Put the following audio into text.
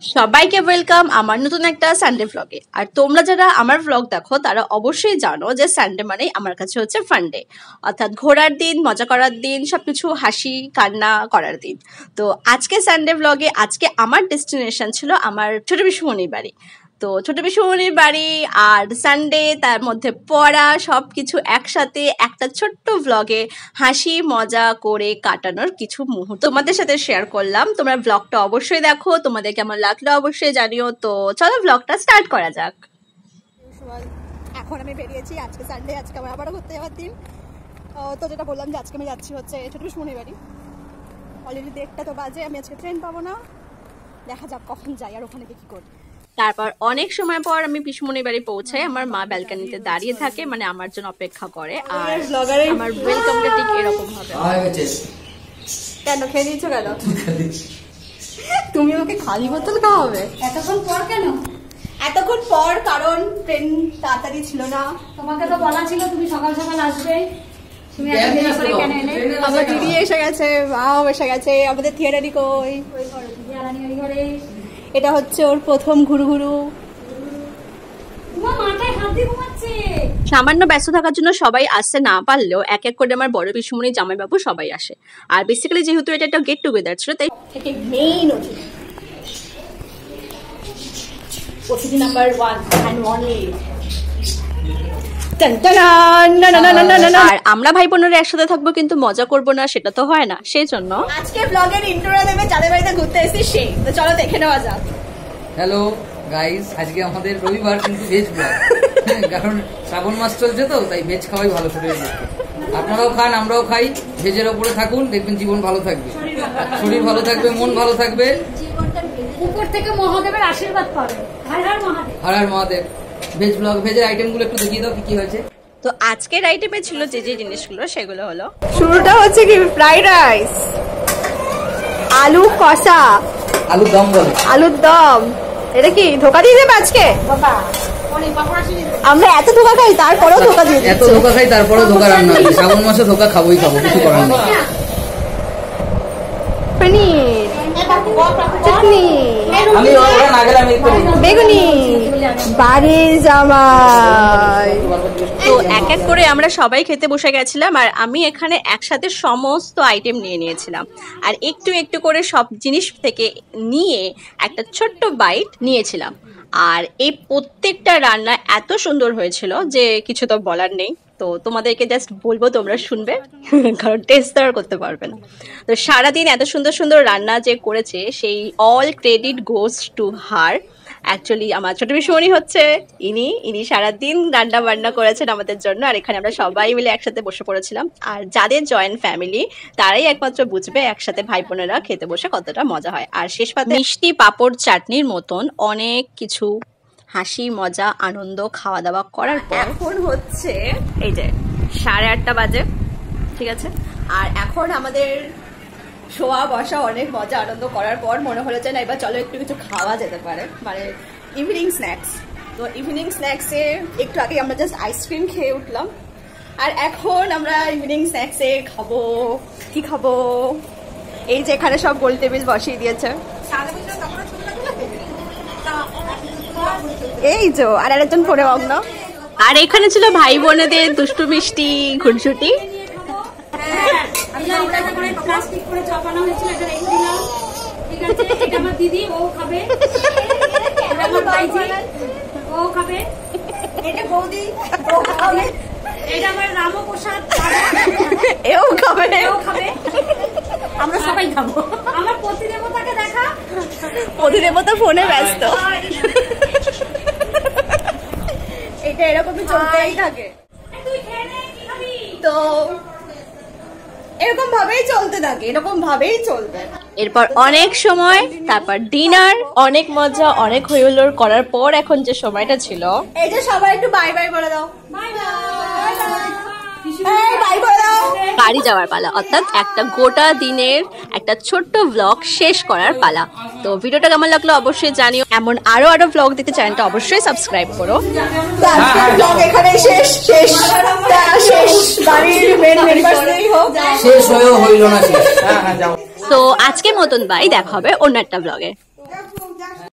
সবাইকে ওয়েলকাম আমার নতুন একটা সানডে ভ্লগে। আর তোমরা যারা আমার ভ্লগ দেখো তারা অবশ্যই জানো যে সানডে মানেই আমার কাছে হচ্ছে ফান্ডে, অর্থাৎ ঘোরার দিন, মজা করার দিন, সবকিছু হাসি কান্না করার দিন। তো আজকে সানডে ভ্লগে আজকে আমার ডেস্টিনেশন ছিল আমার ছোট পিসুমণির বাড়ি। তো ছোট পিসুমণির বাড়ি আর সানডে, তার মধ্যে পড়া, সব কিছু একসাথে একটা ছোট্ট ভ্লগে হাসি মজা করে কাটানোর কিছু মুহূর্ত তোমাদের সাথে শেয়ার করলাম। তোমরা ভ্লগটা অবশ্যই দেখো, তোমাদের কেমন লাগলো অবশ্যই জানিও। তো চলো ভ্লগটা স্টার্ট করা যাক। এখন আমি বেরিয়েছি, আজকে সানডে, আজকে আমার আবারও ঘুরতে যাওয়ার দিন। তো যেটা বললাম যে আজকে আমি যাচ্ছি হচ্ছে ছোট পিসুমণির বাড়ি। অলরেডি 1টা তো বাজে, আমি আজকে ট্রেন পাবো না, দেখা যাক কখন যাই আর ওখানে কি করি। তারপর অনেক সময় পর আমি পিসুমণির বাড়ি পৌঁছাই। আমার মা ব্যালকনিতে দাঁড়িয়ে থাকে, মানে আমার জন্য অপেক্ষা করে। আর আমার ওয়েলকামটা ঠিক এরকম হবে। কেন খেয়ে দিচ্ছ কেন? তুমি আমাকে খালি বোতল খাওয়াবে এতক্ষণ পর কেন? এতক্ষণ পর কারণ ট্রেন তাড়াতাড়ি ছিল না। তোমাকে তো বলা ছিল তুমি সকাল সকাল আসবে, তুমি এত দেরি করে কেন এলে? আমার দিদি এসে গেছে, মাও এসে গেছে, আমাদের থিয়েটারি কই। এটা হচ্ছে ওর প্রথম ঘুরু। সামান্য ব্যস্ত থাকার জন্য সবাই আসতে না পারলেও এক এক করে আমার বড় পিসুমণি, জামাইবাবু সবাই আসে। আর বেসিক্যালি যেহেতু এটা একটা গেট টুগেদার ছিল, তাই থেকে মেইন অতিথি নাম্বার 1 and only। আর আমরা ভাই বোনেরা একসাথে থাকবো কিন্তু মজা করবো না, সেটা তো হয় না। সেই জন্য আজকে ব্লগের ইন্ট্রোটা দেবে যাদের বাড়িতে ঘুরতে এসেছি সে। তো চলো দেখে নেওয়া যাক। হ্যালো গাইস, আজকে আমাদের রবিবার কিন্তু ভেজ ব্লগ, কারণ শ্রাবণ মাস চলছে তো, তাই ভেজ খাওয়াই ভালো শরীরের। আপনারাও খান, আমরাও খাই, ভেজের ওপরে থাকুন, দেখবেন জীবন ভালো থাকবে, শরীর ভালো থাকবে, মন ভালো থাকবে, উপর থেকে মহাদেবের আশীর্বাদ পাবে। হর হর মহাদেব, হর হর মহাদেব। ভেজ ব্লগ, ভেজের আইটেমগুলো একটু দেখিয়ে দাও, কি হয়েছে। তো আজকের আইটেমে ছিল যে যে জিনিসগুলো, সেগুলো হলো, শুরুটা হচ্ছে কি ফ্রাইড রাইস, আলু কষা, আলুর দম বলে, আলুর দম। এটা কি ধোকা দিয়ে দেবে আজকে? আমরা এত ধোকা খাই তারপরেও ধোকা দিয়ে দিচ্ছি। এত ধোকা খাই তারপরেও ধোকা রান্না হবে। শ্রাবণ মাসে ধোকা খাবোই খাবো, কিছু করার নেই। পনির, চাটনি, আমি ওরা না গেলে আমি বেগুনি, বাড়ির জামাই। তো এক এক করে আমরা সবাই খেতে বসে গেছিলাম। আর আমি এখানে একসাথে সমস্ত আইটেম নিয়ে নিয়েছিলাম, আর একটু একটু করে সব জিনিস থেকে নিয়ে একটা ছোট্ট বাইট নিয়েছিলাম। আর এই প্রত্যেকটা রান্না এত সুন্দর হয়েছিল যে কিছু তো বলার নেই। তো তোমাদেরকে জাস্ট বলবো, তোমরা শুনবে, কারণ টেস্ট তো আর করতে পারবে না। তো সারাদিন এত সুন্দর সুন্দর রান্না যে করেছে, সেই all credit goes to her. Actually আমার ছোট পিসুমণি হচ্ছে ইনি সারাদিন রান্না বান্না করেছেন আমাদের জন্য। আর এখানে আমরা সবাই মিলে একসাথে বসে পড়েছিলাম। আর যাদের জয়েন্ট ফ্যামিলি তারাই একমাত্র বুঝবে একসাথে ভাই বোনেরা খেতে বসে কতটা মজা হয়। আর শেষ পাতে মিষ্টি, পাঁপড়, চাটনির মতন অনেক কিছু হাসি মজা আনন্দ খাওয়া দাওয়া করার পর এখন হচ্ছে এই যে 8:30 বাজে, ঠিক আছে। আর এখন আমাদের শোয়া বসা অনেক মজা আনন্দ করার পর মনে হলো যে না, এবার চলো একটু কিছু খাওয়া যেতে পারে, মানে ইভিনিং স্ন্যাক্স। তো ইভিনিং স্ন্যাক্সে একটু আগে আমরা জাস্ট আইসক্রিম খেয়ে উঠলাম। আর এখন আমরা ইভিনিং স্ন্যাক্সে খাবো কি খাবো, এই যে এখানে সব গোল টেবিল বসিয়ে দিয়েছে, এই যে। আর আরেকজন পরে অগ্ন। আর এখানে ছিল ভাই বোনেদের দুষ্টু মিষ্টি খুনসুটি। দিদি ও খাবে, আমার ভাইজি ও খাবে, এটা বৌদি ও খাবে, এটা আমার রামপ্রসাদ এও খাবে, আমরা সবাই খাবো। আমার প্রতিদেবতাকে দেখা, প্রতিদেবতা ফোনে ব্যস্ত। এটা এরকমই চলতেই থাকে। তো এরকম ভাবেই চলতে থাকে, এরকম ভাবেই চলবে। এরপর অনেক সময়, তারপর ডিনার, অনেক মজা, অনেক হইহুল্লোড় করার পর এখন যে সময়টা ছিল, এই যে সবাই একটু বাই বাই বলে দাও, বাই বাই করে দাও। বাড়ি যাওয়ার পালা, অর্থাৎ একটা গোটা দিনের একটা ছোট্ট ভ্লগ শেষ করার পালা। তো ভিডিওটা কেমন লাগলো অবশ্যই জানিও। এমন আরো ভ্লগ দেখতে চ্যানেলটা অবশ্যই সাবস্ক্রাইব করো। ব্লগ এখানে শেষ। বাড়ির মেন মেম্বারস নেই হোক, শেষ হয়েও হইল না শেষ। হ্যাঁ যাও। তো আজকের মতন বাই, দেখা হবে অন্য একটা ভ্লগে।